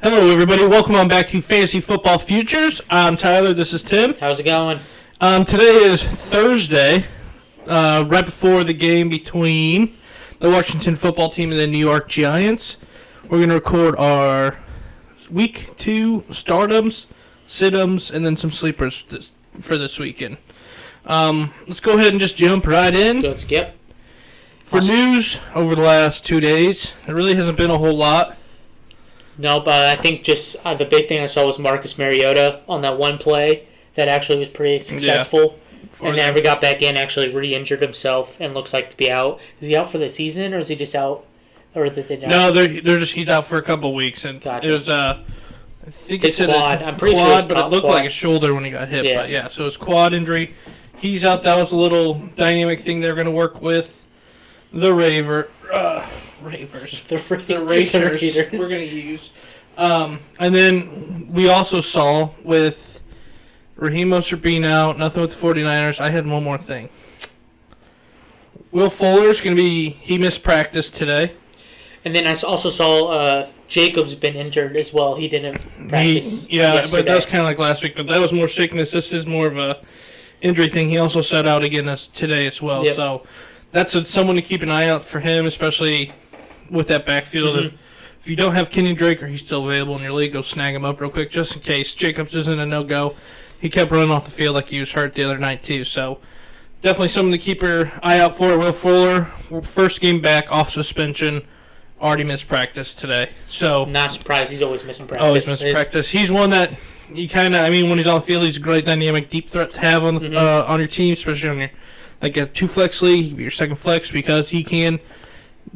Hello, everybody. Welcome on back to Fantasy Football Futures. I'm Tyler. This is Tim. How's it going? Today is Thursday, right before the game between the Washington football team and the New York Giants. We're going to record our Week 2 startums, sit-ums, and then some sleepers for this weekend. Let's go ahead and just jump right in. Good skip. For news over the last 2 days, there really hasn't been a whole lot. No, but I think just the big thing I saw was Marcus Mariota on that one play that actually was pretty successful. Yeah. And never got back in, actually re-injured himself and looks like to be out. Is he out for the season or is he just out? Or did they No, he's out for a couple of weeks. And gotcha. It was, I think his quad. I'm pretty sure it was but it looked like a shoulder when he got hit. Yeah. But yeah, so it's quad injury. He's out. That was a little dynamic thing they're going to work with. The Ravers. The Raiders we're going to use. And then we also saw with Raheem Mostert being out, nothing with the 49ers, I had one more thing. Will Fuller's going to be, he missed practice today. And then I also saw Jacobs been injured as well. He didn't practice yesterday. But that was kind of like last week. But that was more sickness. This is more of a injury thing. He also sat out again today as well. Yep. So that's someone to keep an eye out for him, especially with that backfield. Mm-hmm. If you don't have Kenny Drake or he's still available in your league, go snag him up real quick just in case. Jacobs isn't a no-go. He kept running off the field like he was hurt the other night too. So definitely something to keep your eye out for. Will Fuller, first game back off suspension, already missed practice today. So not surprised. He's always missing practice. Always missing practice. He's one that you kind of, when he's on the field, he's a great dynamic, deep threat to have on the on your team, especially on your a 2-flex league. He'd be your second flex because he can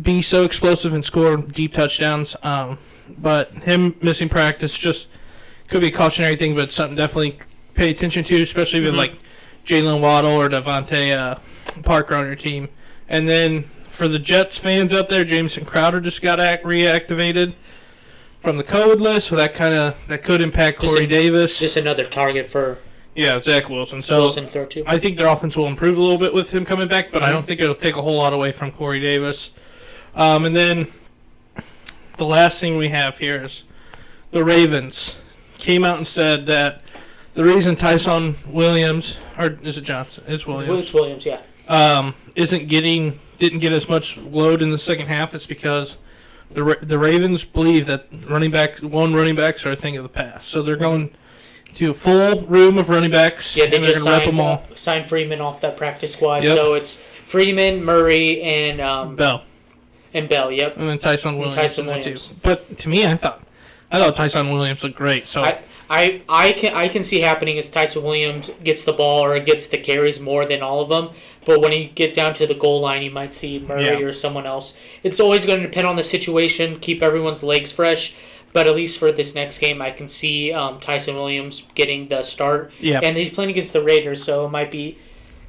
be so explosive and score deep touchdowns. But him missing practice just could be a cautionary thing, but something definitely pay attention to, especially with like Jalen Waddle or Devontae Parker on your team. And then for the Jets fans out there, Jamison Crowder just got reactivated from the COVID list, so that could impact Corey Davis. Just another target for Zach Wilson. So Wilson throw too. I think their offense will improve a little bit with him coming back, but I don't think it'll take a whole lot away from Corey Davis. And then the last thing we have here is the Ravens came out and said that the reason Tyson Williams, or is it Johnson? It's Williams. It's Williams, yeah. Didn't get as much load in the second half. It's because the Ravens believe that running backs are a thing of the past. So they're going to a full room of running backs. Yeah, they just signed Freeman off that practice squad. Yep. So it's Freeman, Murray, and Bell. And Bell, yep. And then Tyson Williams. But to me, I thought Tyson Williams looked great. So I can see happening is Tyson Williams gets the ball or gets the carries more than all of them. But when you get down to the goal line, you might see Murray or someone else. It's always going to depend on the situation, keep everyone's legs fresh. But at least for this next game, I can see Tyson Williams getting the start. Yep. And he's playing against the Raiders, so it might be...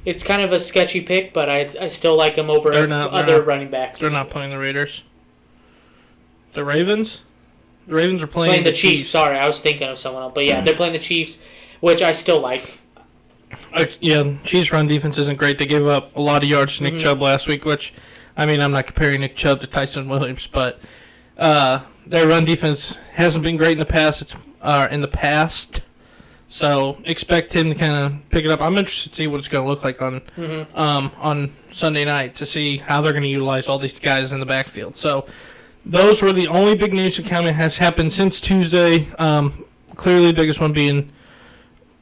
It's kind of a sketchy pick, but I still like him over other running backs. They're not playing the Raiders. The Ravens? The Ravens are playing the Chiefs. Sorry, I was thinking of someone else. But yeah, they're playing the Chiefs, which I still like. Chiefs' run defense isn't great. They gave up a lot of yards to Nick Chubb last week, which, I'm not comparing Nick Chubb to Tyson Williams, but their run defense hasn't been great in the past. So expect him to kind of pick it up. I'm interested to see what it's going to look like on Sunday night to see how they're going to utilize all these guys in the backfield. So those were the only big news that has happened since Tuesday. Clearly the biggest one being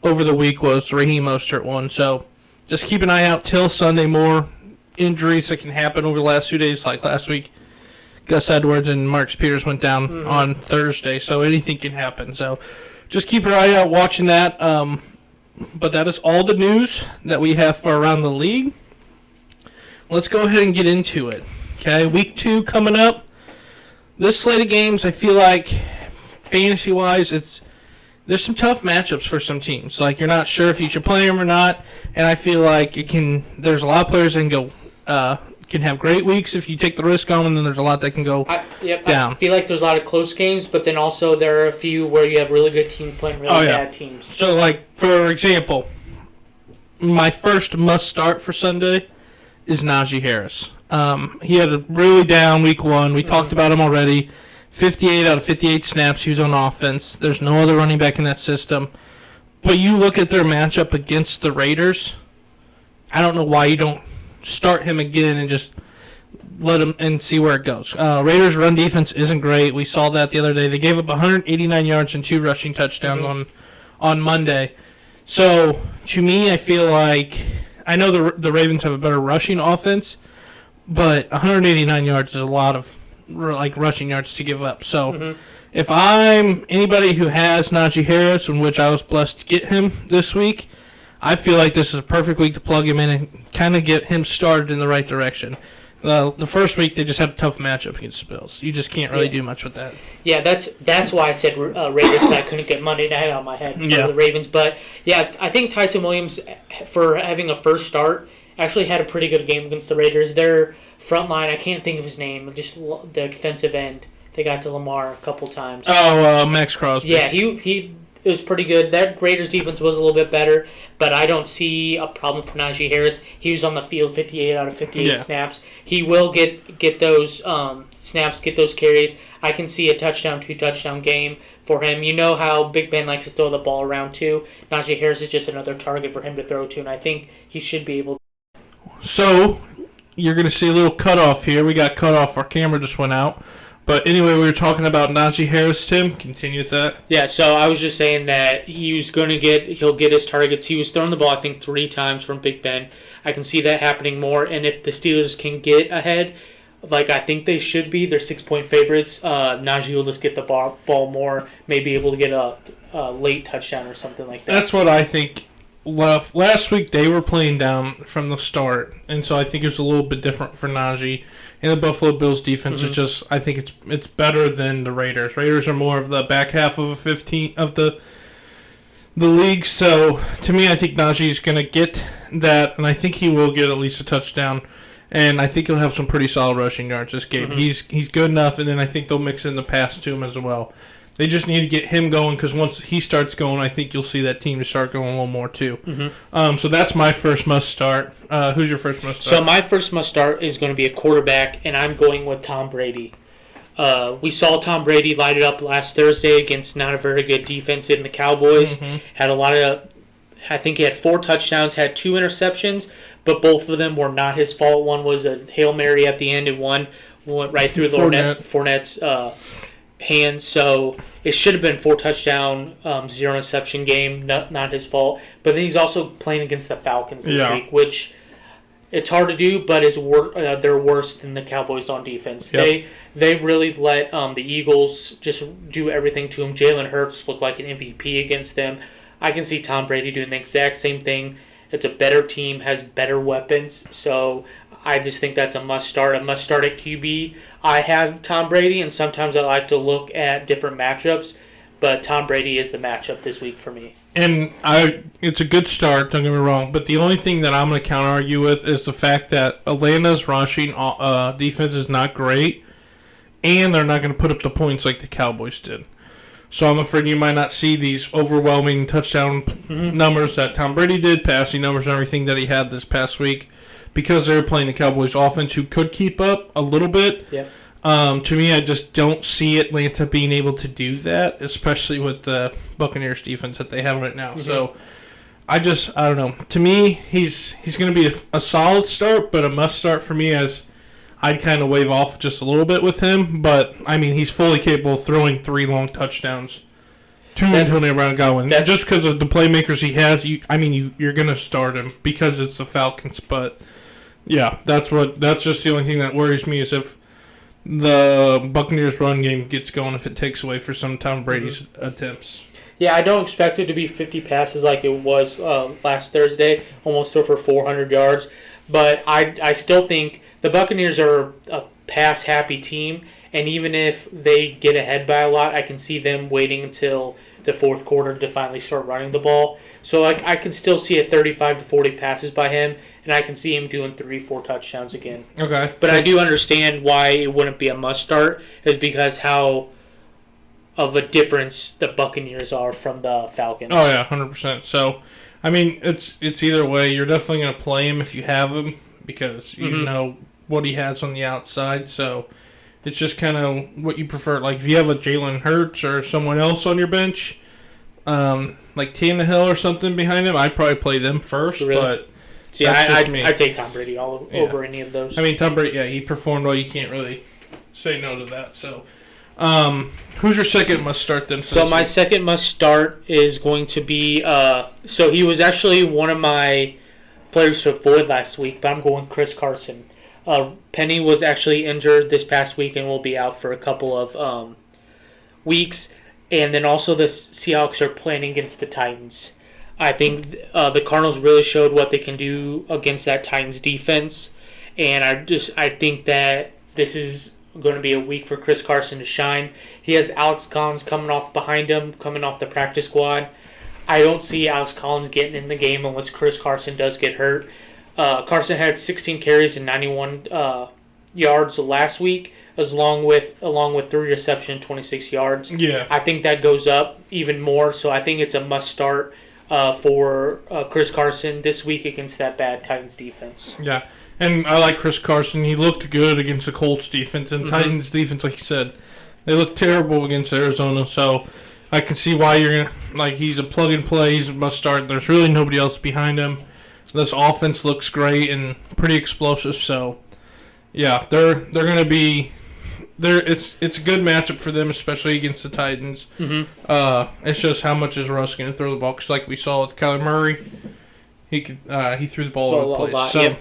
over the week was the Raheem Mostert one. So just keep an eye out till Sunday. More injuries that can happen over the last 2 days, like last week. Gus Edwards and Marcus Peters went down on Thursday, so anything can happen. So just keep your eye out watching that. But that is all the news that we have for around the league. Let's go ahead and get into it. Okay, week 2 coming up. This slate of games, I feel like, fantasy-wise, there's some tough matchups for some teams. Like, you're not sure if you should play them or not, and I feel like there's a lot of players that can have great weeks if you take the risk on them, and then there's a lot that can go down. I feel like there's a lot of close games, but then also there are a few where you have really good teams playing really bad teams. So, like, for example, my first must-start for Sunday is Najee Harris. He had a really down week 1. We talked about him already. 58 out of 58 snaps, he was on offense. There's no other running back in that system. But you look at their matchup against the Raiders, I don't know why you don't start him again and just let him and see where it goes. Raiders' run defense isn't great. We saw that the other day. They gave up 189 yards and 2 rushing touchdowns on Monday. So, to me, I feel like I know the Ravens have a better rushing offense, but 189 yards is a lot of rushing yards to give up. So, if I'm anybody who has Najee Harris, in which I was blessed to get him this week, I feel like this is a perfect week to plug him in and kind of get him started in the right direction. The first week, they just had a tough matchup against the Bills. You just can't really do much with that. Yeah, that's why I said Raiders, but I couldn't get Monday night out of my head for the Ravens. But, yeah, I think Tyson Williams, for having a first start, actually had a pretty good game against the Raiders. Their front line, I can't think of his name, just the defensive end. They got to Lamar a couple times. Max Crosby. Yeah, he was pretty good. That Raiders defense was a little bit better, but I don't see a problem for Najee Harris. He was on the field 58 out of 58 snaps. He will get those snaps, get those carries. I can see a touchdown, 2-touchdown game for him. You know how Big Ben likes to throw the ball around too. Najee Harris is just another target for him to throw to, and I think he should be able to. So, you're going to see a little cutoff here. We got cut off. Our camera just went out. But anyway, we were talking about Najee Harris, Tim. Continue with that. Yeah, so I was just saying that he'll get his targets. He was throwing the ball, I think, 3 times from Big Ben. I can see that happening more. And if the Steelers can get ahead, like I think they should be, they're 6-point favorites, Najee will just get the ball more, maybe able to get a late touchdown or something like that. That's what I think. Last week, they were playing down from the start. And so I think it was a little bit different for Najee. And the Buffalo Bills defense is just, I think it's better than the Raiders. Raiders are more of the back half of a 15 of the league. So to me, I think Najee is going to get that, and I think he will get at least a touchdown. And I think he'll have some pretty solid rushing yards this game. He's good enough, and then I think they'll mix in the pass to him as well. They just need to get him going because once he starts going, I think you'll see that team start going a little more too. So that's my first must start. Who's your first must start? So my first must start is going to be a quarterback, and I'm going with Tom Brady. We saw Tom Brady light it up last Thursday against not a very good defense in the Cowboys. Had a lot of, I think he had 4 touchdowns, had 2 interceptions, but both of them were not his fault. One was a Hail Mary at the end, and one went right through Fournette's hands. So it should have been 4 touchdown, 0 interception game, not his fault. But then he's also playing against the Falcons this week, which it's hard to do, but they're worse than the Cowboys on defense. They really let the Eagles just do everything to him. Jalen Hurts looked like an MVP against them. I can see Tom Brady doing the exact same thing. It's a better team, has better weapons, so I just think that's a must-start. A must-start at QB. I have Tom Brady, and sometimes I like to look at different matchups, but Tom Brady is the matchup this week for me. And it's a good start, don't get me wrong, but the only thing that I'm going to counter-argue with is the fact that Atlanta's rushing defense is not great, and they're not going to put up the points like the Cowboys did. So I'm afraid you might not see these overwhelming touchdown numbers that Tom Brady did, passing numbers and everything that he had this past week, because they were playing the Cowboys offense who could keep up a little bit. Yeah. To me, I just don't see Atlanta being able to do that, especially with the Buccaneers defense that they have right now. So I don't know. To me, he's going to be a solid start, but a must start for me, as I'd kind of wave off just a little bit with him. But, I mean, he's fully capable of throwing 3 long touchdowns to Antonio Brown going. Just because of the playmakers he has, you're going to start him because it's the Falcons. But, yeah, that's just the only thing that worries me is if the Buccaneers run game gets going, if it takes away for some Tom Brady's attempts. Yeah, I don't expect it to be 50 passes like it was last Thursday, almost throw for 400 yards. But I still think the Buccaneers are a pass-happy team, and even if they get ahead by a lot, I can see them waiting until the fourth quarter to finally start running the ball. So I can still see a 35 to 40 passes by him, and I can see him doing 3-4 touchdowns again. Okay. But I do understand why it wouldn't be a must-start, is because how of a difference the Buccaneers are from the Falcons. Oh, yeah, 100%. So, I mean, it's either way. You're definitely going to play him if you have him because you know what he has on the outside. So, It's just kind of what you prefer. Like, if you have a Jalen Hurts or someone else on your bench, like Tannehill or something behind him, I'd probably play them first. Really? But see, I take Tom Brady over any of those. I mean, Tom Brady, he performed well. You can't really say no to that. So, who's your second must start then? So my second must start is going to be. So he was actually one of my players to avoid last week, but I'm going Chris Carson. Penny was actually injured this past week and will be out for a couple of weeks. And then also the Seahawks are playing against the Titans. I think the Cardinals really showed what they can do against that Titans defense. And I think that this is going to be a week for Chris Carson to shine. He has Alex Collins coming off behind him, coming off the practice squad. I don't see Alex Collins getting in the game unless Chris Carson does get hurt. Carson had 16 carries and 91 yards last week, along with 3 receptions and 26 yards. Yeah, I think that goes up even more. So I think it's a must start for Chris Carson this week against that bad Titans defense. Yeah, and I like Chris Carson. He looked good against the Colts defense, and Titans defense, like you said, they looked terrible against Arizona. So I can see why you're gonna he's a plug and play. He's a must start. There's really nobody else behind him. This offense looks great and pretty explosive. So yeah, they're gonna be. It's a good matchup for them, especially against the Titans. It's just how much is Russ going to throw the ball? Because like we saw with Kyler Murray, he threw the ball over the place. So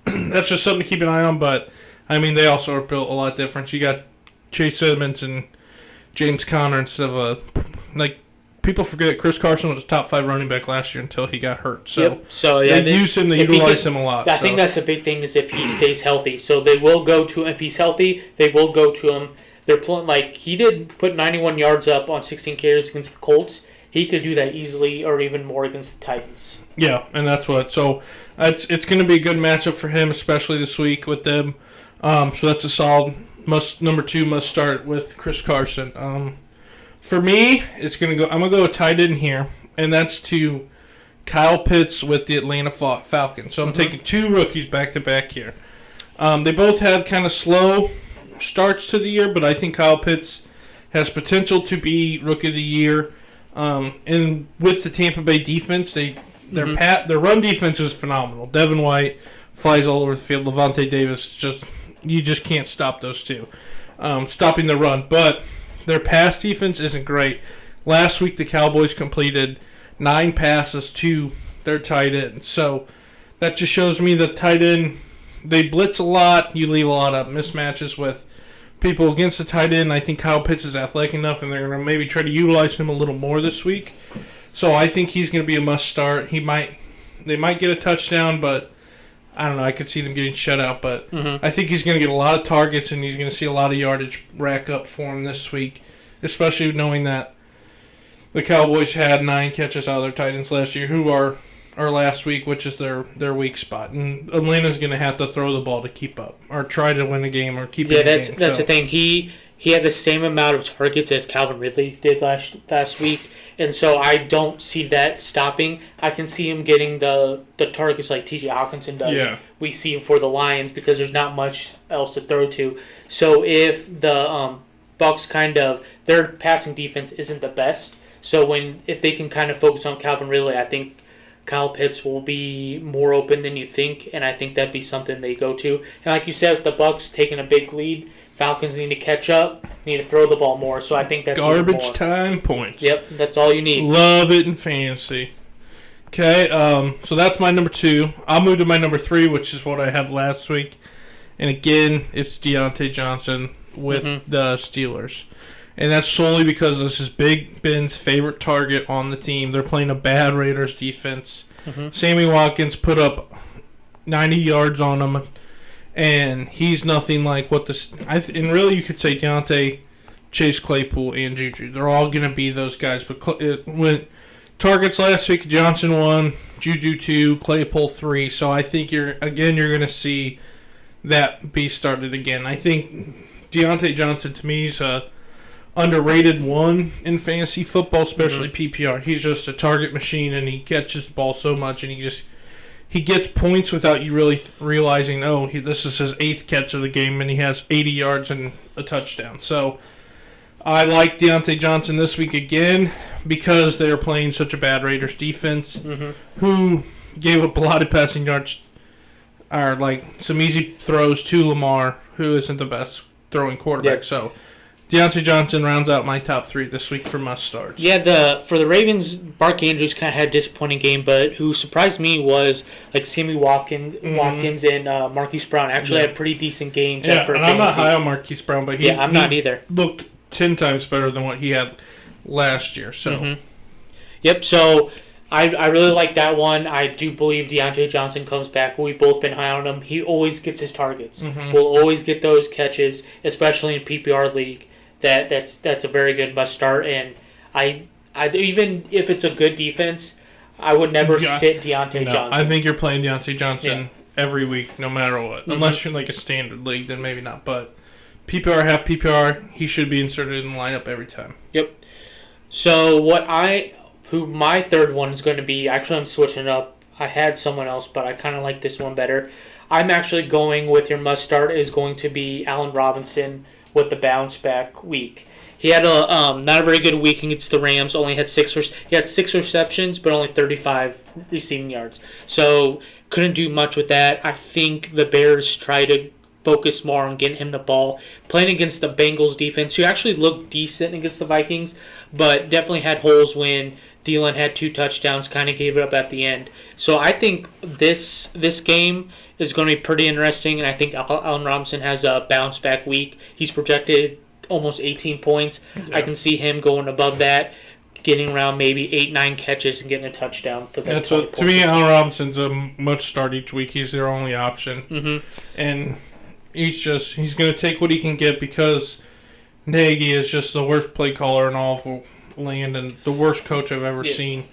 that's just something to keep an eye on. But I mean, they also are built a lot different. You got Chase Edmonds and James Conner instead of people forget Chris Carson was top 5 running back last year until he got hurt. So, they use him, they utilize him a lot. I think that's a big thing is if he stays healthy. So they will go to him. If he's healthy, they will go to him. They're playing he did put 91 yards up on 16 carries against the Colts. He could do that easily or even more against the Titans. Yeah, and that's what. So it's going to be a good matchup for him, especially this week with them. So that's a solid number 2 must start with Chris Carson. For me, I'm gonna go with tight end here, and that's to Kyle Pitts with the Atlanta Falcons. So I'm taking 2 rookies back to back here. They both had kind of slow starts to the year, but I think Kyle Pitts has potential to be rookie of the year. And with the Tampa Bay defense, their run defense is phenomenal. Devin White flies all over the field. Levante Davis you just can't stop those two. Stopping the run, but their pass defense isn't great. Last week, the Cowboys completed 9 passes to their tight end. So that just shows me that tight end, they blitz a lot. You leave a lot of mismatches with people against the tight end. I think Kyle Pitts is athletic enough, and they're going to maybe try to utilize him a little more this week. So I think he's going to be a must start. They might get a touchdown, but I don't know. I could see them getting shut out, but I think he's going to get a lot of targets, and he's going to see a lot of yardage rack up for him this week, especially knowing that the Cowboys had 9 catches out of their tight ends last year, who are last week, which is their weak spot. And Atlanta's going to have to throw the ball to keep up or try to win a game or keep it in the game. That's the thing. He had the same amount of targets as Calvin Ridley did last week, and so I don't see that stopping. I can see him getting the targets like T.J. Hawkinson does. Yeah. We see him for the Lions because there's not much else to throw to. So if the Bucks their passing defense isn't the best, so if they can kind of focus on Calvin Ridley, I think Kyle Pitts will be more open than you think, and I think that'd be something they go to. And like you said, the Bucks taking a big lead, Falcons need to catch up, need to throw the ball more. So I think that's garbage time points. Yep, that's all you need. Love it in fantasy. Okay, so that's my number 2. I'll move to my number 3, which is what I had last week. And again, it's Deontay Johnson with the Steelers. And that's solely because this is Big Ben's favorite target on the team. They're playing a bad Raiders defense. Sammy Watkins put up 90 yards on him, and he's nothing like what and really you could say Deontay, Chase Claypool, and Juju. They're all going to be those guys. But when targets last week, Johnson 1, Juju 2, Claypool 3. So I think you're going to see that be started again. I think Deontay Johnson, to me, is a underrated one in fantasy football, especially PPR. He's just a target machine, and he catches the ball so much, and he gets points without you really realizing, this is his 8th catch of the game, and he has 80 yards and a touchdown. So I like Deontay Johnson this week again because they are playing such a bad Raiders defense, who gave up a lot of passing yards, or like some easy throws to Lamar, who isn't the best throwing quarterback. Yeah. So Deontay Johnson rounds out my top 3 this week for must starts. Yeah, for the Ravens, Mark Andrews kind of had a disappointing game, but who surprised me was like Sammy Watkins and Marquise Brown actually had pretty decent games. Yeah, for and fantasy. I'm not high on Marquise Brown, but I'm not either. Looked 10 times better than what he had last year. So, Yep. So I really like that one. I do believe Deontay Johnson comes back. We've both been high on him. He always gets his targets. We'll always get those catches, especially in PPR league. That's a very good must start. And I even if it's a good defense, I would never sit Deontay Johnson. I think you're playing Deontay Johnson every week, no matter what. Unless you're in like a standard league, then maybe not. But PPR, half PPR, he should be inserted in the lineup every time. Yep. So my third one is going to be, actually I'm switching it up. I had someone else, but I kind of like this one better. I'm actually going with your must start is going to be Allen Robinson with the bounce back week. He had a not a very good week against the Rams. He had 6 receptions, but only 35 receiving yards. So couldn't do much with that. I think the Bears try to focus more on getting him the ball. Playing against the Bengals defense, who actually looked decent against the Vikings, but definitely had holes when Thielen had 2 touchdowns, kind of gave it up at the end. So I think this game is going to be pretty interesting, and I think Allen Robinson has a bounce back week. He's projected almost 18 points. Yeah. I can see him going above that, getting around maybe 8-9 catches and getting a touchdown. To me, Allen Robinson's a much start each week. He's their only option. And he's going to take what he can get because Nagy is just the worst play caller in all of land and the worst coach I've ever seen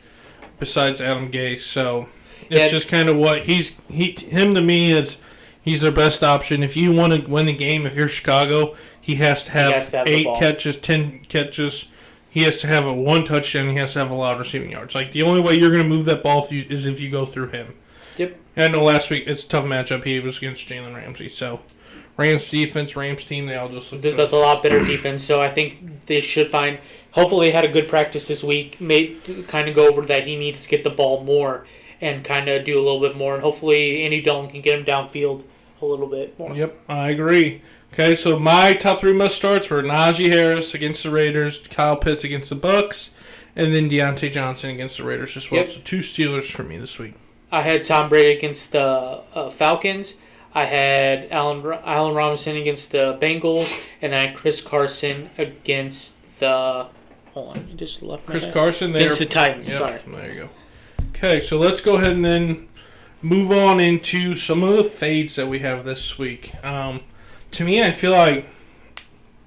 besides Adam Gase. So it's just kind of what him to me is he's their best option. If you want to win the game, if you're Chicago, he has to have 8 catches, 10 catches. He has to have 1 touchdown. He has to have a lot of receiving yards. Like the only way you're going to move that ball is if you go through him. Yep. I know last week it's a tough matchup. He was against Jalen Ramsey. So Rams defense, Rams team, they all just look good. That's a lot better defense. So I think they should find. Hopefully, they had a good practice this week. Kind of go over that he needs to get the ball more and kind of do a little bit more. And hopefully, Andy Dalton can get him downfield a little bit more. Yep, I agree. Okay, so my top 3 must starts were Najee Harris against the Raiders, Kyle Pitts against the Bucks, and then Deontay Johnson against the Raiders as well. Yep. So 2 Steelers for me this week. I had Tom Brady against the Falcons. I had Allen Robinson against the Bengals, and then I had Chris Carson against the. Hold on, you just left Chris Carson against the Titans. Yep, sorry. There you go. Okay, so let's go ahead and then move on into some of the fades that we have this week. To me, I feel like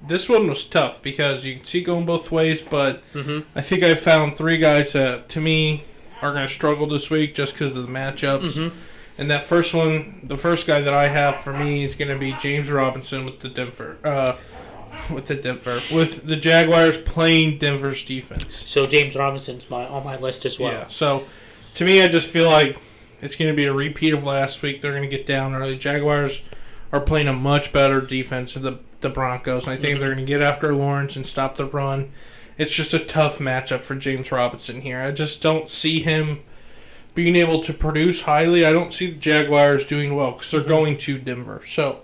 this one was tough because you can see it going both ways, but I think I found 3 guys that, to me, are going to struggle this week just because of the matchups. And that first one, the first guy that I have for me is going to be James Robinson with the Jaguars playing Denver's defense. So James Robinson's on my list as well. Yeah. So to me, I just feel like it's going to be a repeat of last week. They're going to get down early. Jaguars are playing a much better defense than the Broncos, and I think they're going to get after Lawrence and stop the run. It's just a tough matchup for James Robinson here. I just don't see him being able to produce highly. I don't see the Jaguars doing well because they're going to Denver. So,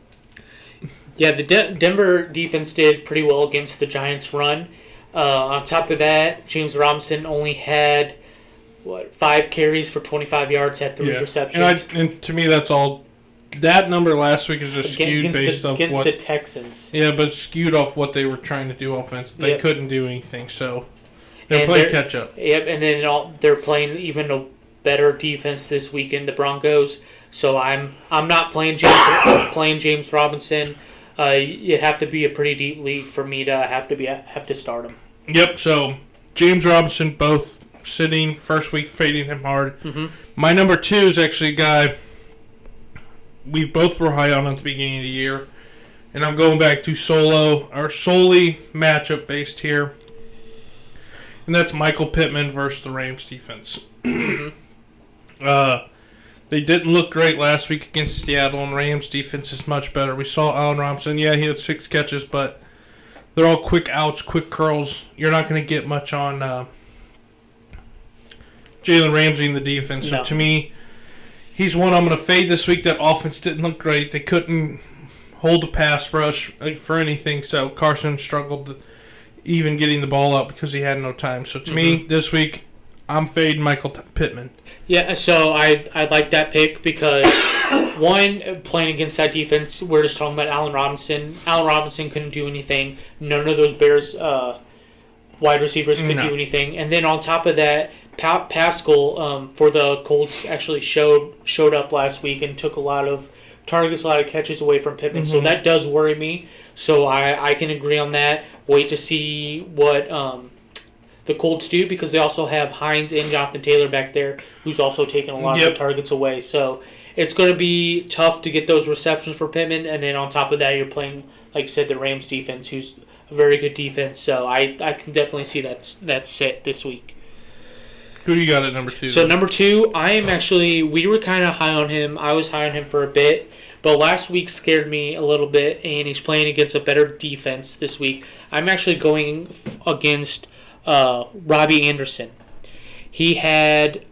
yeah, the Denver defense did pretty well against the Giants' run. On top of that, James Robinson only had 5 carries for 25 yards, had 3 receptions. And to me, that's all. That number last week is just skewed based off against the Texans. Yeah, but skewed off what they were trying to do offensively. They couldn't do anything, so they're playing catch up. Yep, and then they're playing even a better defense this weekend, the Broncos. So I'm not playing James Robinson. It'd have to be a pretty deep league for me to have to start him. Yep. So James Robinson both sitting first week, fading him hard. My number 2 is actually a guy we both were high on at the beginning of the year, and I'm going back to solely matchup based here, and that's Michael Pittman versus the Rams defense. The They didn't look great last week against Seattle, and Rams' defense is much better. We saw Allen Robinson. Yeah, he had 6 catches, but they're all quick outs, quick curls. You're not going to get much on Jalen Ramsey in the defense. So to me, he's one I'm going to fade this week. That offense didn't look great. They couldn't hold the pass rush for anything, so Carson struggled even getting the ball out because he had no time. So to me, this week, I'm fading Michael Pittman. Yeah, so I like that pick because, one, playing against that defense, we're just talking about Allen Robinson. Allen Robinson couldn't do anything. None of those Bears wide receivers could do anything. And then on top of that, Pascal for the Colts actually showed up last week and took a lot of targets, a lot of catches away from Pittman. So that does worry me. So I can agree on that. Wait to see what the Colts do because they also have Hines and Jonathan Taylor back there who's also taking a lot of the targets away. So it's going to be tough to get those receptions for Pittman. And then on top of that, you're playing, like you said, the Rams defense, who's a very good defense. So I can definitely see that set this week. Who do you got at number 2? So number 2, we were kind of high on him. I was high on him for a bit. But last week scared me a little bit, and he's playing against a better defense this week. I'm actually going against Robbie Anderson. He had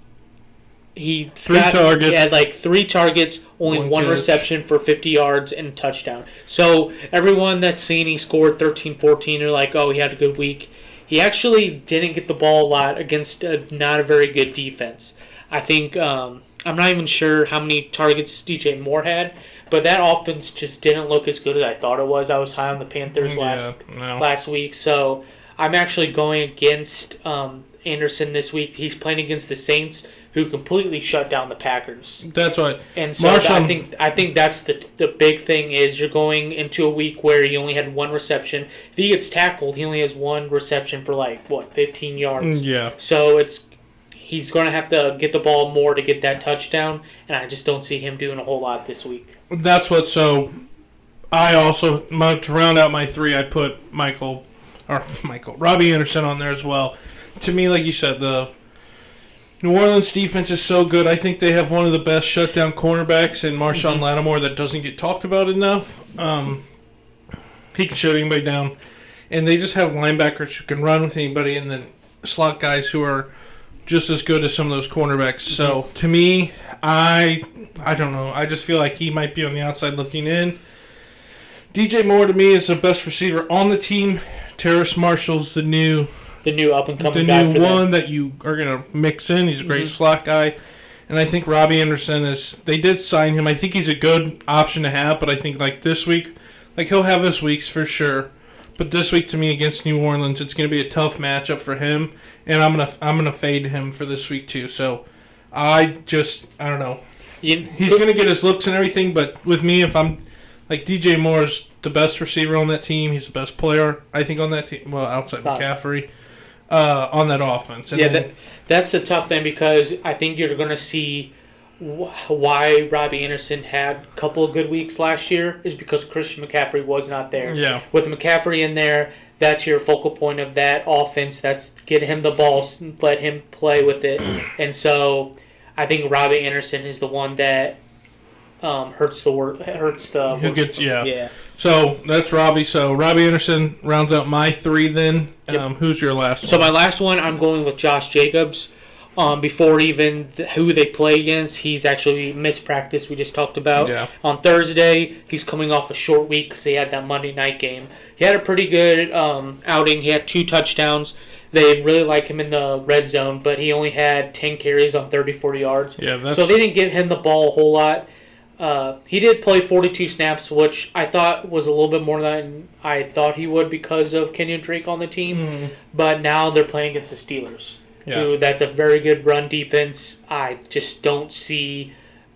3 targets. He had like 3 targets, only one reception for 50 yards and a touchdown. So everyone that's seen he scored 13, 14 are like, oh, he had a good week. He actually didn't get the ball a lot against not a very good defense. I think I'm not even sure how many targets DJ Moore had, but that offense just didn't look as good as I thought it was. I was high on the Panthers last week, so I'm actually going against Anderson this week. He's playing against the Saints, who completely shut down the Packers. That's right. And so I think that's the big thing is you're going into a week where he only had 1 reception. If he gets tackled, he only has 1 reception for 15 yards. Yeah. So he's going to have to get the ball more to get that touchdown, and I just don't see him doing a whole lot this week. That's what. So I also to round out my 3, I put Robbie Anderson on there as well. To me, like you said, the New Orleans defense is so good. I think they have one of the best shutdown cornerbacks in Marshawn Lattimore that doesn't get talked about enough. He can shut anybody down. And they just have linebackers who can run with anybody and then slot guys who are just as good as some of those cornerbacks. So, to me, I don't know. I just feel like he might be on the outside looking in. DJ Moore, to me, is the best receiver on the team. Terrace Marshall's the new up-and-coming guy for them. The new one that you are going to mix in. He's a great slot guy. And I think Robbie Anderson they did sign him. I think he's a good option to have, but I think this week, he'll have his weeks for sure. But this week, to me, against New Orleans, it's going to be a tough matchup for him. And I'm gonna fade him for this week too. So I don't know. He's gonna get his looks and everything, but with me, if I'm DJ Moore's the best receiver on that team, he's the best player I think on that team. Well, outside McCaffrey, on that offense. And that's a tough thing because I think you're gonna see why Robbie Anderson had a couple of good weeks last year is because Christian McCaffrey was not there. Yeah. With McCaffrey in there, that's your focal point of that offense. That's get him the ball, let him play with it. And so I think Robbie Anderson is the one that hurts the worst. Yeah. So that's Robbie. So Robbie Anderson rounds out my 3 then. Yep. Who's your last one? So my last one, I'm going with Josh Jacobs. Before even who they play against, he's actually missed practice we just talked about. Yeah. On Thursday, he's coming off a short week because he had that Monday night game. He had a pretty good outing. He had 2 touchdowns. They really like him in the red zone, but he only had 10 carries on 34 yards. Yeah, so they didn't give him the ball a whole lot. He did play 42 snaps, which I thought was a little bit more than I thought he would because of Kenyon Drake on the team. Mm-hmm. But now they're playing against the Steelers. Yeah. That's a very good run defense. I just don't see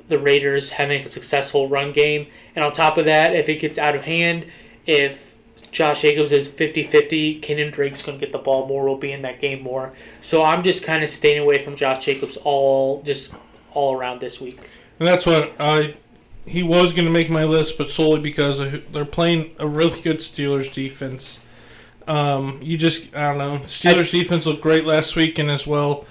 the Raiders having a successful run game. And on top of that, if it gets out of hand, if Josh Jacobs is 50-50, Kenyon Drake's going to get the ball more, will be in that game more. So I'm just kind of staying away from Josh Jacobs all around this week. And that's what he was going to make my list, but solely because they're playing a really good Steelers defense. I don't know. Steelers defense looked great last week, and as well,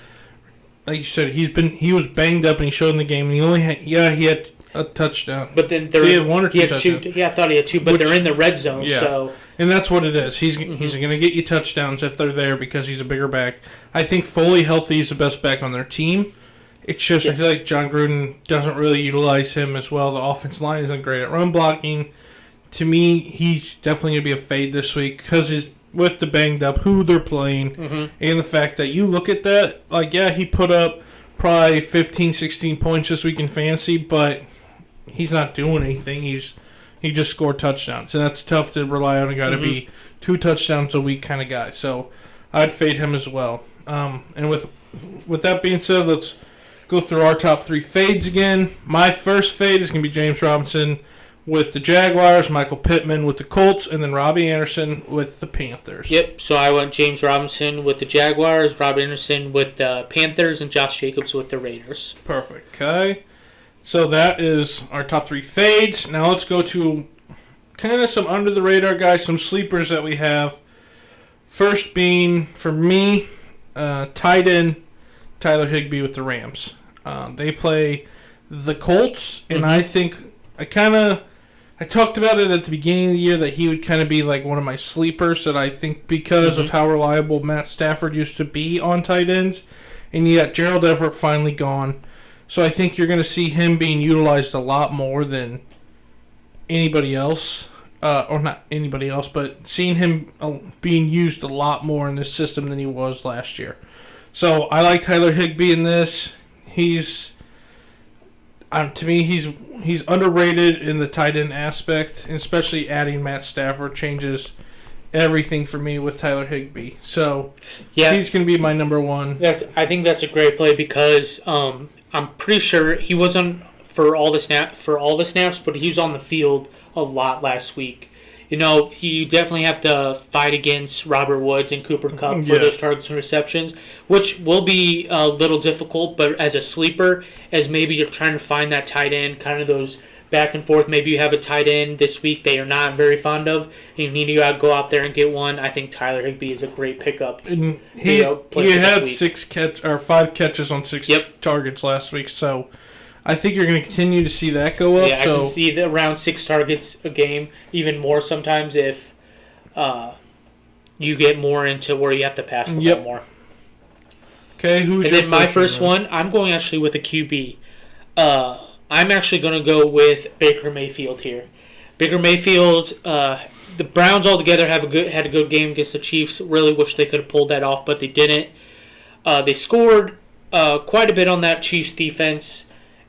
like you said, he was banged up and he showed in the game, and he had a touchdown. But then he had one or two touchdowns. Yeah, I thought he had two, but they're in the red zone, so. And that's what it is. He's going to get you touchdowns if they're there because he's a bigger back. I think fully healthy is the best back on their team. It's just I feel like John Gruden doesn't really utilize him as well. The offensive line isn't great at run blocking. To me, he's definitely going to be a fade this week because with the banged up, who they're playing, and the fact that you look at that, like, yeah, he put up probably 15, 16 points this week in fantasy, but he's not doing anything. He just scored touchdowns, and that's tough to rely on a guy to be 2 touchdowns a week kind of guy. So I'd fade him as well. And with that being said, let's go through our top 3 fades again. My first fade is going to be James Robinson with the Jaguars, Michael Pittman with the Colts, and then Robbie Anderson with the Panthers. Yep, so I went James Robinson with the Jaguars, Robbie Anderson with the Panthers, and Josh Jacobs with the Raiders. Perfect. Okay. So that is our top 3 fades. Now let's go to kind of some under-the-radar guys, some sleepers that we have. First being, for me, tight end Tyler Higbee with the Rams. They play the Colts, and I think I talked about it at the beginning of the year that he would kind of be like one of my sleepers that I think because of how reliable Matt Stafford used to be on tight ends, and yet Gerald Everett finally gone. So I think you're going to see him being utilized a lot more than anybody else, or not anybody else, but seeing him being used a lot more in this system than he was last year. So I like Tyler Higbee in this. To me, he's underrated in the tight end aspect, and especially adding Matt Stafford changes everything for me with Tyler Higbee. So he's going to be my number one. I think that's a great play because I'm pretty sure he wasn't for all the snaps, but he was on the field a lot last week. You know, you definitely have to fight against Robert Woods and Cooper Kupp for those targets and receptions, which will be a little difficult, but as a sleeper, as maybe you're trying to find that tight end, kind of those back and forth, maybe you have a tight end this week that you're not very fond of, and you need to go out there and get one, I think Tyler Higbee is a great pickup. And he had 5 catches on 6 targets last week, so I think you're going to continue to see that go up. Yeah, I can see around 6 targets a game, even more sometimes if you get more into where you have to pass a little bit more. Okay, who's your my first one? I'm going actually with a QB. I'm actually going to go with Baker Mayfield here. Baker Mayfield, the Browns altogether had a good game against the Chiefs. Really wish they could have pulled that off, but they didn't. They scored quite a bit on that Chiefs defense.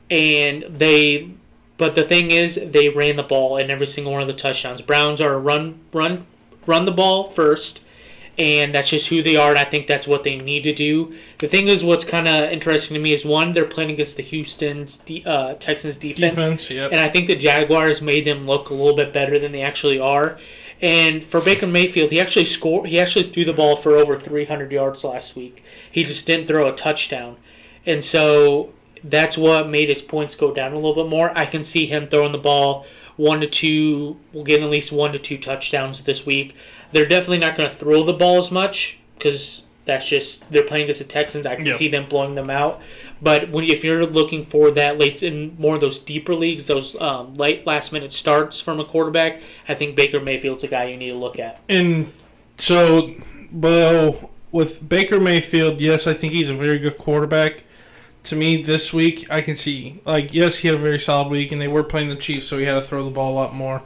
But the thing is, they ran the ball in every single one of the touchdowns. Browns are a run the ball first, and that's just who they are, and I think that's what they need to do. The thing is, what's kind of interesting to me is, one, they're playing against the Texans defense, and I think the Jaguars made them look a little bit better than they actually are. And for Baker Mayfield, he actually threw the ball for over 300 yards last week. He just didn't throw a touchdown, and so that's what made his points go down a little bit more. I can see him throwing the ball 1 to 2. We'll get at least 1 to 2 touchdowns this week. They're definitely not going to throw the ball as much because that's just they're playing against the Texans. I can see them blowing them out. But if you're looking for that late in more of those deeper leagues, those late last minute starts from a quarterback, I think Baker Mayfield's a guy you need to look at. And so, well, with Baker Mayfield, yes, I think he's a very good quarterback. To me, this week, I can see, yes, he had a very solid week, and they were playing the Chiefs, so he had to throw the ball a lot more.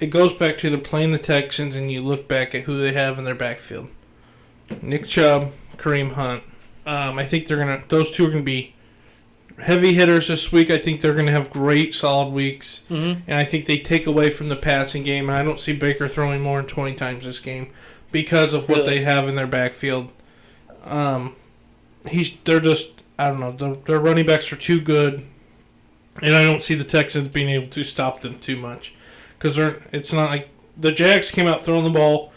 It goes back to they're playing the Texans, and you look back at who they have in their backfield. Nick Chubb, Kareem Hunt. I think those two are going to be heavy hitters this week. I think they're going to have great, solid weeks, and I think they take away from the passing game, and I don't see Baker throwing more than 20 times this game because of what they have in their backfield. They're just... I don't know. Their running backs are too good, and I don't see the Texans being able to stop them too much. Because it's not like the Jags came out throwing the ball.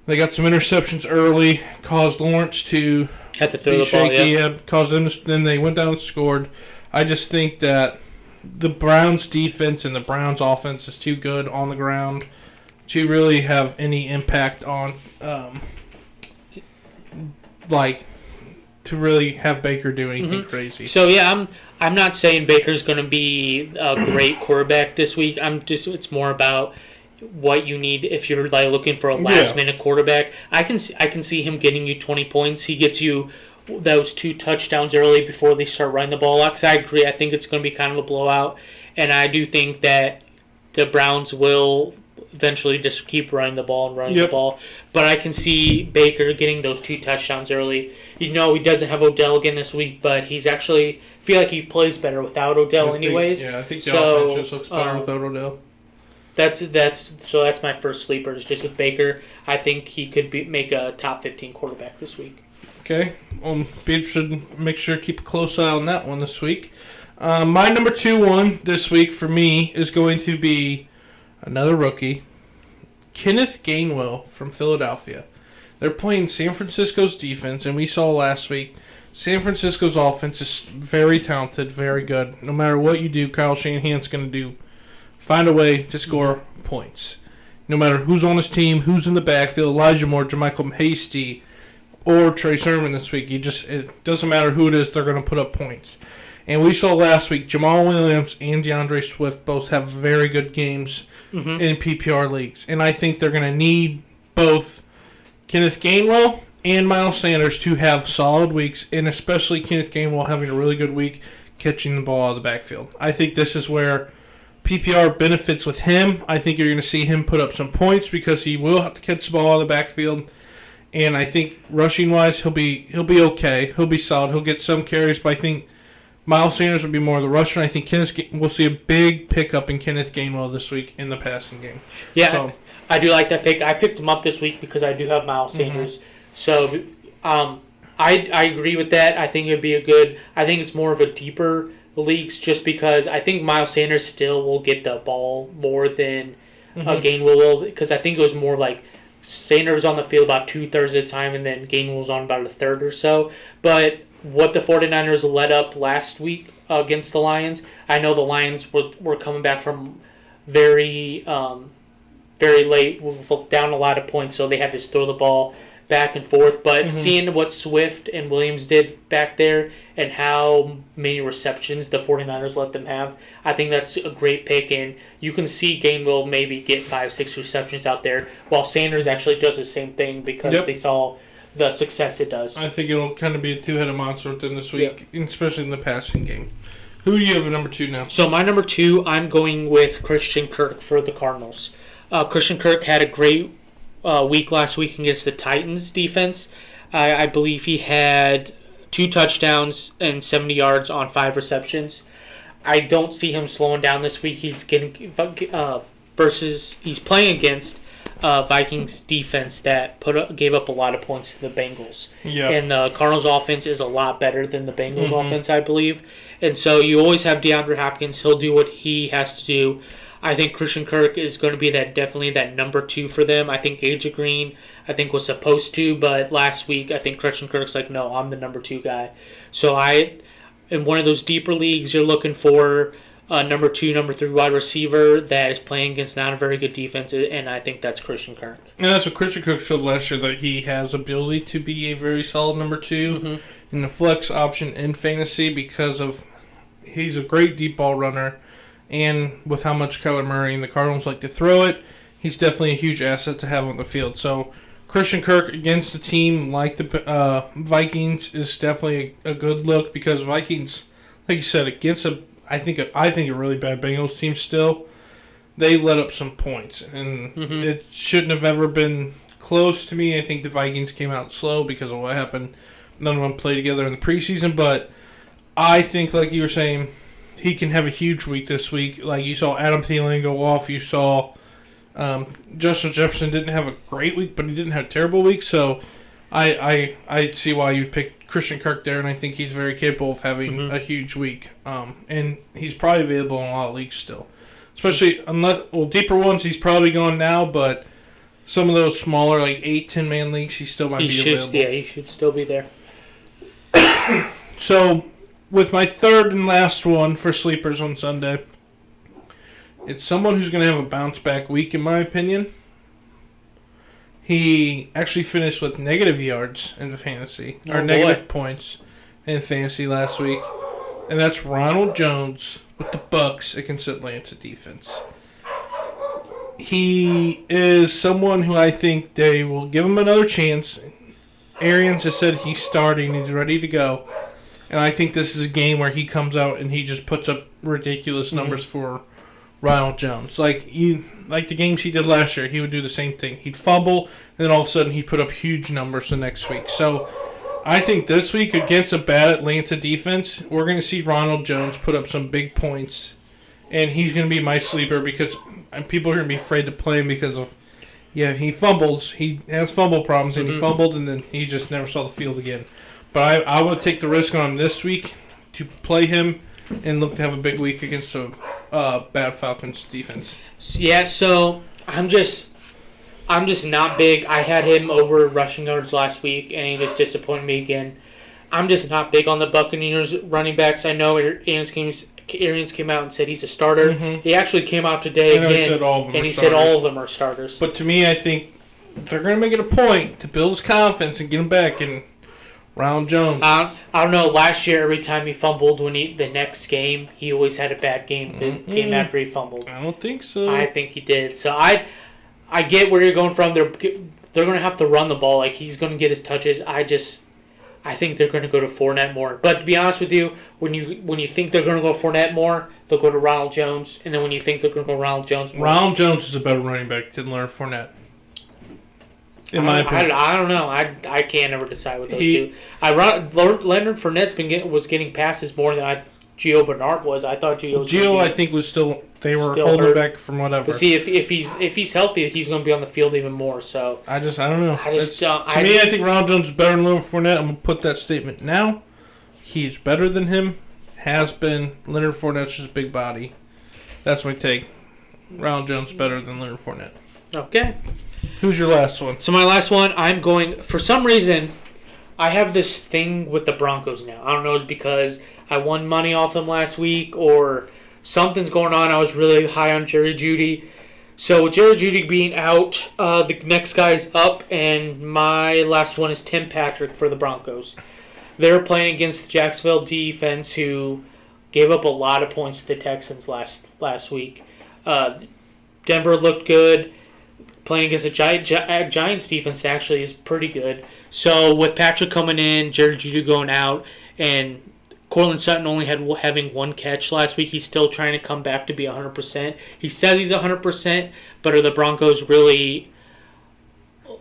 They got some interceptions early, caused Lawrence to have to throw the shaky, ball. Caused them. Then they went down and scored. I just think that the Browns' defense and the Browns' offense is too good on the ground to really have any impact on to really have Baker do anything crazy. So yeah, I'm not saying Baker's going to be a great quarterback this week. It's more about what you need if you're like looking for a last minute quarterback. I can see him getting you 20 points. He gets you those 2 touchdowns early before they start running the ball out. Because I agree, I think it's going to be kind of a blowout, and I do think that the Browns will eventually just keep running the ball and running the ball. But I can see Baker getting those 2 touchdowns early. He doesn't have Odell again this week, but he's actually feel like he plays better without Odell anyways. I think the offense just looks better without Odell. That's my first sleeper is just with Baker. I think he could make a top 15 quarterback this week. Okay, be interested. Make sure to keep a close eye on that one this week. My number 2 this week for me is going to be another rookie, Kenneth Gainwell from Philadelphia. They're playing San Francisco's defense, and we saw last week San Francisco's offense is very talented, very good. No matter what you do, Kyle Shanahan's going to find a way to score points. No matter who's on his team, who's in the backfield, Elijah Moore, Jermichael Hasty, or Trey Sermon this week. It doesn't matter who it is, they're going to put up points. And we saw last week Jamal Williams and DeAndre Swift both have very good games in PPR leagues. And I think they're going to need both Kenneth Gainwell and Miles Sanders to have solid weeks, and especially Kenneth Gainwell having a really good week catching the ball out of the backfield. I think this is where PPR benefits with him. I think you're going to see him put up some points because he will have to catch the ball out of the backfield. And I think rushing-wise, he'll be okay. He'll be solid. He'll get some carries, but I think Miles Sanders will be more of the rusher. I think we'll see a big pickup in Kenneth Gainwell this week in the passing game. Yeah, so, I do like that pick. I picked him up this week because I do have Miles Sanders. So I agree with that. I think it'd be I think it's more of a deeper leagues just because I think Miles Sanders still will get the ball more than Gainwell will, because I think it was more like Sanders on the field about 2/3 of the time, and then Gainwell was on about 1/3 or so. But what the 49ers led up last week against the Lions, I know the Lions were coming back from very late, down a lot of points, so they had to throw the ball back and forth. But seeing what Swift and Williams did back there and how many receptions the 49ers let them have, I think that's a great pick. And you can see Gainwell maybe get 5-6 receptions out there, while Sanders actually does the same thing because they saw the success it does. I think it'll kind of be a two-headed monster with them this week, especially in the passing game. Who do you have at number 2 now? So my number 2, I'm going with Christian Kirk for the Cardinals. Christian Kirk had a great week last week against the Titans defense. I believe he had 2 touchdowns and 70 yards on 5 receptions. I don't see him slowing down this week. He's getting he's playing against Vikings defense that gave up a lot of points to the Bengals. Yeah. And the Cardinals offense is a lot better than the Bengals offense, I believe. And so you always have DeAndre Hopkins. He'll do what he has to do. I think Christian Kirk is going to be definitely that number 2 for them. I think AJ Green, was supposed to, but last week I think Christian Kirk's like, no, I'm the number 2 guy. So in one of those deeper leagues, you're looking for a number 2, number 3 wide receiver that is playing against not a very good defense, and I think that's Christian Kirk. And that's what Christian Kirk showed last year, that he has ability to be a very solid number 2 in the flex option in fantasy because of he's a great deep ball runner. And with how much Kyler Murray and the Cardinals like to throw it, he's definitely a huge asset to have on the field. So Christian Kirk against a team like the Vikings is definitely a good look because Vikings, like you said, against I think a really bad Bengals team still, they let up some points. And it shouldn't have ever been close to me. I think the Vikings came out slow because of what happened. None of them played together in the preseason. But I think, like you were saying, he can have a huge week this week. Like you saw Adam Thielen go off. You saw Justin Jefferson didn't have a great week, but he didn't have a terrible week. So I see why you picked Christian Kirk there, and I think he's very capable of having a huge week. And he's probably available in a lot of leagues still. Especially, deeper ones he's probably gone now, but some of those smaller, like 8-10 man leagues, he still might be available. Yeah, he should still be there. So, with my third and last one for sleepers on Sunday, it's someone who's going to have a bounce-back week, in my opinion. He actually finished with negative yards in the fantasy, or negative points. in fantasy last week, and that's Ronald Jones with the Bucks against Atlanta defense. He is someone who I think they will give him another chance. Arians has said he's starting, he's ready to go. And I think this is a game where he comes out and he just puts up ridiculous numbers for Ronald Jones. Like the games he did last year, he would do the same thing. He'd fumble, and then all of a sudden he'd put up huge numbers the next week. So I think this week against a bad Atlanta defense, we're going to see Ronald Jones put up some big points. And he's going to be my sleeper because people are going to be afraid to play him because of, he fumbles. He has fumble problems, and he fumbled, and then he just never saw the field again. But I would take the risk on him this week to play him and look to have a big week against a bad Falcons defense. Yeah, so I'm just not big. I had him over rushing yards last week, and he just disappointed me again. I'm just not big on the Buccaneers running backs. I know Arians came out and said he's a starter. He actually came out today again, and he said all of them are starters. But to me, I think they're going to make it a point to build his confidence and get him back. And Ronald Jones. I don't know. Last year, every time he fumbled, the next game, he always had a bad game. The game after he fumbled. I don't think so. I think he did. So I get where you're going from. They're going to have to run the ball. Like, he's going to get his touches. I think they're going to go to Fournette more. But to be honest with you, when you think they're going to go Fournette more, they'll go to Ronald Jones. And then when you think they're going to go Ronald Jones more. Ronald Jones is a better running back than Leonard Fournette. In my opinion. I don't know. I can't ever decide with those two. Leonard Fournette was getting passes more than Gio Bernard was. I thought Gio I think was still. They were holding hurt. Back from whatever. But see, if he's healthy, he's going to be on the field even more. So I don't know. To me, I think Ronald Jones is better than Leonard Fournette. I'm going to put that statement now. He's better than him. Has been. Leonard Fournette's just a big body. That's my take. Ronald Jones is better than Leonard Fournette. Okay. Who's your last one? So my last one, I'm going. For some reason, I have this thing with the Broncos now. I don't know if it's because I won money off them last week or something's going on. I was really high on Jerry Jeudy. So with Jerry Jeudy being out, the next guy's up, and my last one is Tim Patrick for the Broncos. They're playing against the Jacksonville defense, who gave up a lot of points to the Texans last week. Denver looked good. Playing against a Giants defense actually is pretty good. So with Patrick coming in, Jerry Jeudy going out, and Cortland Sutton only having one catch last week, he's still trying to come back to be 100%. He says he's 100%, but are the Broncos really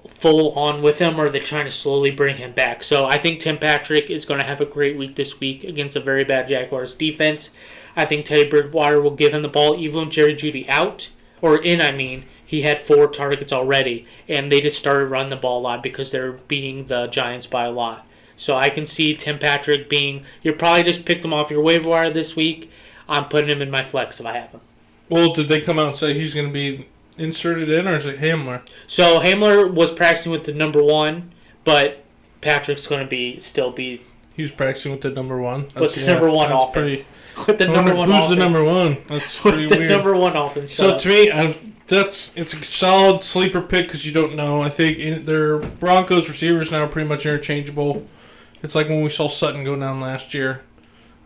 full on with him, or are they trying to slowly bring him back? So I think Tim Patrick is going to have a great week this week against a very bad Jaguars defense. I think Teddy Bridgewater will give him the ball, even with Jerry Jeudy out, or in, I mean. He had 4 targets already, and they just started running the ball a lot because they're beating the Giants by a lot. So I can see Tim Patrick being... You probably just picked him off your waiver wire this week. I'm putting him in my flex if I have him. Well, did they come out and say he's going to be inserted in, or is it Hamler? So Hamler was practicing with the number 1, but Patrick's going to still be... He was practicing with the number 1? With the number 1 offense. With the number 1 offense. Who's the number 1? That's pretty weird. With the number 1 offense. So to me... It's a solid sleeper pick because you don't know. I think their Broncos receivers now are pretty much interchangeable. It's like when we saw Sutton go down last year.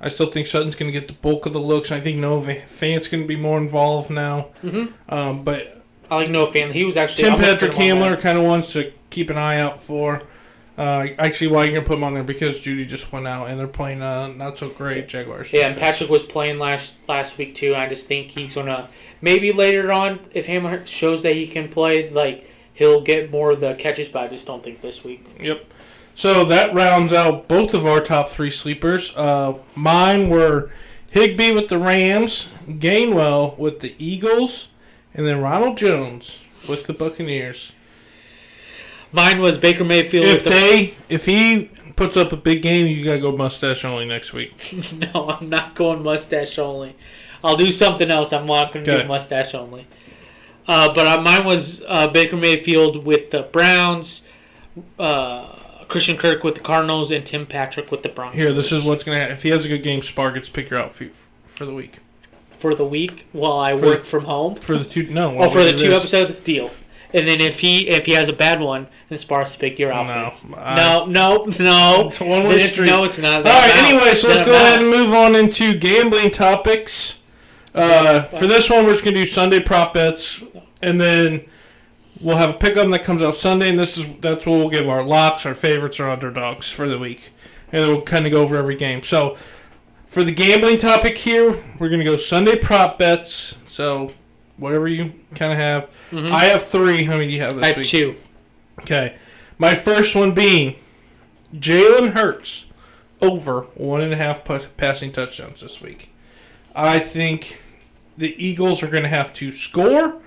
I still think Sutton's going to get the bulk of the looks. I think Noah Fant's going to be more involved now. But I like Noah Fant. He was actually Tim Patrick Hamler kind of wants to keep an eye out for. I see why you're going to put him on there because Jeudy just went out and they're playing not so great Jaguars. Yeah, and Patrick was playing last week too. And I just think he's going to, maybe later on, if Hamler shows that he can play, like he'll get more of the catches, but I just don't think this week. Yep. So that rounds out both of our top 3 sleepers. Mine were Higbee with the Rams, Gainwell with the Eagles, and then Ronald Jones with the Buccaneers. Mine was Baker Mayfield. If he puts up a big game, you gotta go mustache only next week. No, I'm not going mustache only. I'll do something else. I'm not going to do mustache only. But mine was Baker Mayfield with the Browns, Christian Kirk with the Cardinals, and Tim Patrick with the Broncos. Here, this is what's going to happen. If he has a good game, Spar gets to pick your outfit for the week. For the week? While I work from home? For the 2... No. For the 2 episodes? Deal. And then if he has a bad one, then Sparks to pick your offense. No. It's a one-way street. No, it's not. All right, anyway, so let's go ahead and move on into gambling topics. For this one, we're just going to do Sunday prop bets, and then we'll have a pick-up that comes out Sunday, and that's what we'll give our locks, our favorites, our underdogs for the week. And then we'll kind of go over every game. So for the gambling topic here, we're going to go Sunday prop bets. So whatever you kind of have. Mm-hmm. I have 3. How many do you have this week? I have 2. Okay. My first one being Jalen Hurts over 1.5 passing touchdowns this week. I think the Eagles are going to have to score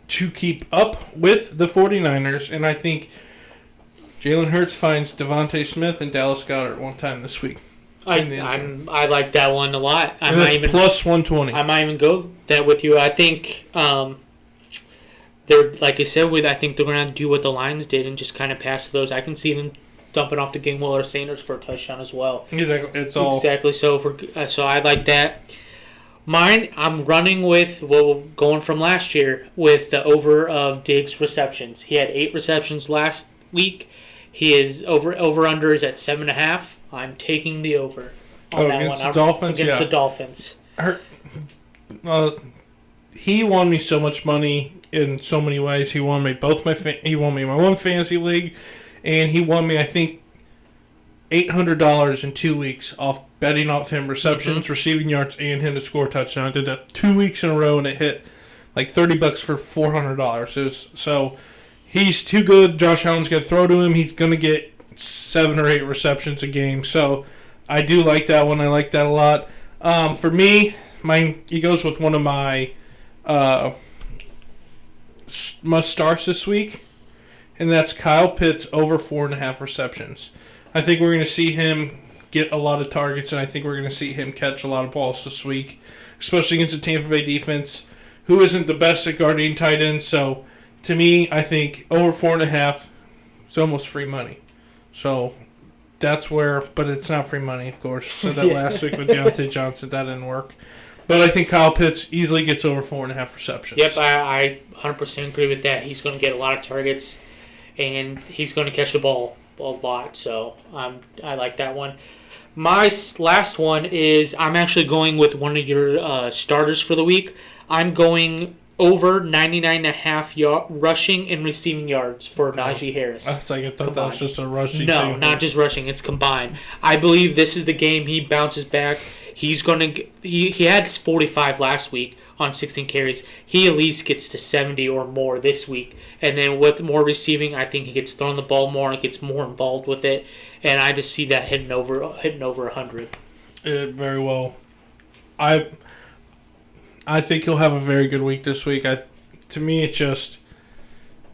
to keep up with the 49ers, and I think Jalen Hurts finds Devontae Smith and Dallas Goedert one time this week. I like that one a lot. I might even plus 120. I might even go that with you. I think they're like I said. I think they're going to do what the Lions did and just kind of pass those. I can see them dumping off to Gainwell or Sanders for a touchdown as well. Exactly. So I like that. Mine, I'm running with going from last year with the over of Diggs receptions. He had 8 receptions last week. He is over under is at 7.5. I'm taking the over on that one. Against the Dolphins. He won me so much money in so many ways. He won me my one fantasy league, and he won me I think $800 in 2 weeks off betting off him receptions, receiving yards, and him to score a touchdown. I did that 2 weeks in a row, and it hit like $30 for $400. So he's too good. Josh Allen's going to throw to him. He's going to get 7 or 8 receptions a game. So I do like that one. I like that a lot. For me, he goes with one of my must starts this week, and that's Kyle Pitts over 4.5 receptions. I think we're going to see him get a lot of targets, and I think we're going to see him catch a lot of balls this week, especially against the Tampa Bay defense, who isn't the best at guarding tight ends. So to me, I think over 4.5 is almost free money. So that's where, but it's not free money, of course. So that last week with Deontay Johnson, that didn't work. But I think Kyle Pitts easily gets over 4.5 receptions. Yep, I 100% agree with that. He's going to get a lot of targets, and he's going to catch the ball a lot. So I like that one. My last one is I'm actually going with one of your starters for the week. I'm going over 99.5 rushing and receiving yards for Najee Harris. I thought that was just a rushing No, thing. not just rushing. It's combined. I believe this is the game he bounces back. He's going to he had 45 last week on 16 carries. He at least gets to 70 or more this week. And then with more receiving, I think he gets thrown the ball more and gets more involved with it. And I just see that hitting over 100. Very well. I think he'll have a very good week this week. To me, it's just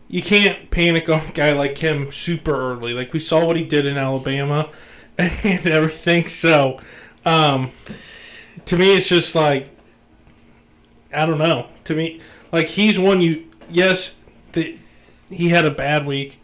you can't panic on a guy like him super early. Like we saw what he did in Alabama and everything. So, to me, it's just like I don't know. To me, like he's one he had a bad week,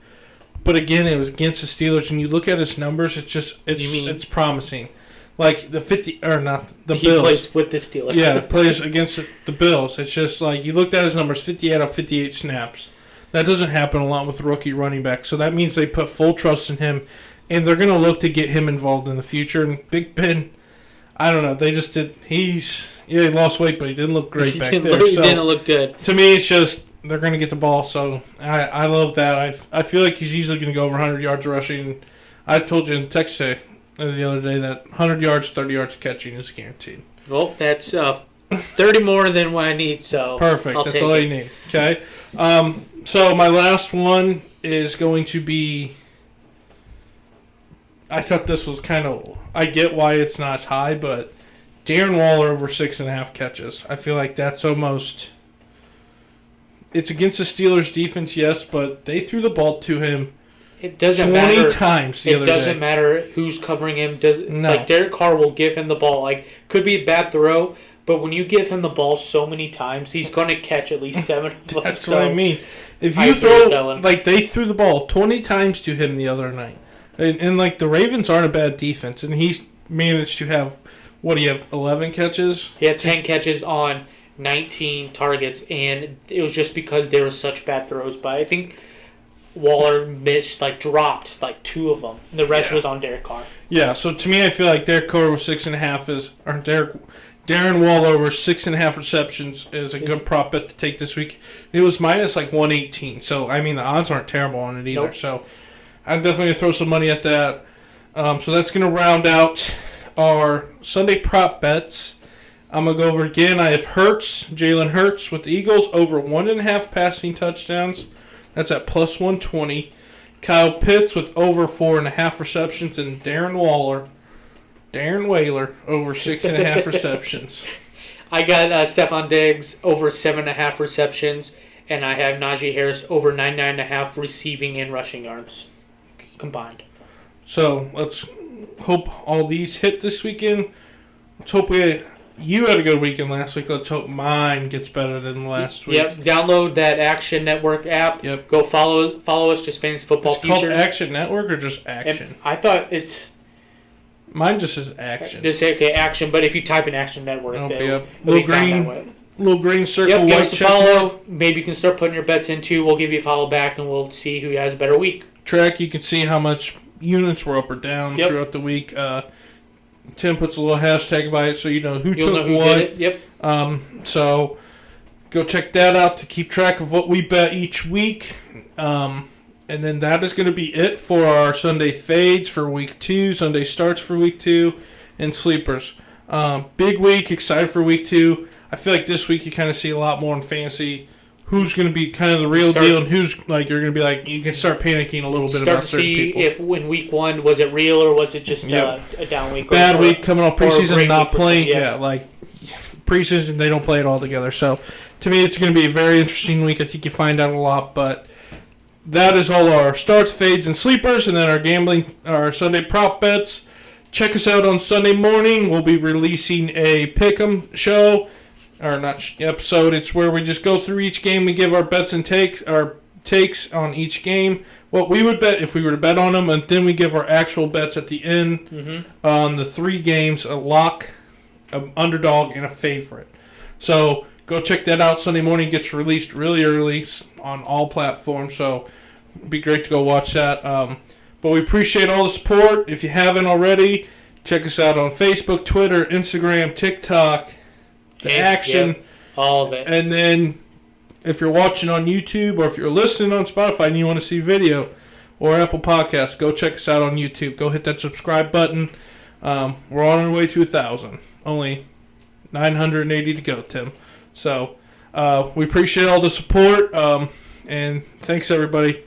but again, it was against the Steelers, and you look at his numbers. It's promising. Like the Bills. He plays with the Steelers. Yeah, plays against the Bills. It's just like you looked at his numbers, 58 out of 58 snaps. That doesn't happen a lot with rookie running backs. So that means they put full trust in him, and they're going to look to get him involved in the future. And Big Ben, I don't know. They just did. He lost weight, but he didn't look great back there. He didn't look good. To me, it's just they're going to get the ball. So I love that. I feel like he's easily going to go over 100 yards rushing. I told you in text the other day that 100 yards, 30 yards catching is guaranteed. Well, that's 30 more than what I need, so perfect. That's all you need. Okay. So my last one is going to be. I thought this was kind of. I get why it's not as high, but Darren Waller over 6.5 catches. I feel like that's almost. It's against the Steelers' defense, yes, but they threw the ball to him. It doesn't 20 matter. Times the other day. It doesn't matter who's covering him. No. Like Derek Carr will give him the ball. Like could be a bad throw, but when you give him the ball so many times, he's going to catch at least 7 of them. That's what I mean. If you throw like they threw the ball 20 times to him the other night, and like the Ravens aren't a bad defense, and he's managed to have 11 catches. He had 10 catches on 19 targets, and it was just because there were such bad throws. But I think Waller dropped 2 of them. And the rest was on Derek Carr. Yeah, so to me, I feel like Derek Carr was 6.5 Darren Waller over 6.5 receptions is a good prop bet to take this week. It was minus 118, so I mean the odds aren't terrible on it either. Nope. So I'm definitely gonna throw some money at that. So that's gonna round out our Sunday prop bets. I'm gonna go over again. I have Jalen Hurts with the Eagles over 1.5 passing touchdowns. That's at plus 120. Kyle Pitts with over 4.5 receptions, and Darren Waller over 6.5 receptions. I got Stephon Diggs over 7.5 receptions, and I have Najee Harris over 9.5 receiving and rushing yards combined. So let's hope all these hit this weekend. Let's hope you had a good weekend last week. Let's hope mine gets better than last week. Yep. Download that Action Network app. Yep. Go follow us. Just Fantasy Football Futures. It's called Action Network or just Action? And I thought it's. Mine just says Action. Just say Action, but if you type in Action Network, it'll be found that way. Little green circle. Yep. Give us a follow. Maybe you can start putting your bets in too. We'll give you a follow back, and we'll see who has a better week. Track. You can see how much units were up or down throughout the week. Tim puts a little hashtag by it so you know who took what. Did it. Yep. So go check that out to keep track of what we bet each week. And then that is going to be it for our Sunday fades for week 2, Sunday starts for week 2, and sleepers. Big week, excited for week 2. I feel like this week you kind of see a lot more in fantasy. Who's going to be kind of the real deal, and who's you're going to be you can start panicking a little bit about certain people. Start to see if in week 1 was it real or was it just a down week? Bad week coming off preseason, not playing. Preseason they don't play it all together. So to me, it's going to be a very interesting week. I think you find out a lot, but that is all our starts, fades, and sleepers, and then our Sunday prop bets. Check us out on Sunday morning. We'll be releasing a pick'em show. Or not episode. It's where we just go through each game. We give our bets and takes on each game. What we would bet if we were to bet on them, and then we give our actual bets at the end on the 3 games: a lock, an underdog, and a favorite. So go check that out. Sunday morning gets released really early on all platforms. So it'd be great to go watch that. But we appreciate all the support. If you haven't already, check us out on Facebook, Twitter, Instagram, TikTok. Action, all of it. And then if you're watching on YouTube or if you're listening on Spotify and you want to see video or Apple Podcasts, go check us out on YouTube. Go hit that subscribe button. We're on our way to 1,000. Only 980 to go, Tim. So we appreciate all the support, and thanks, everybody.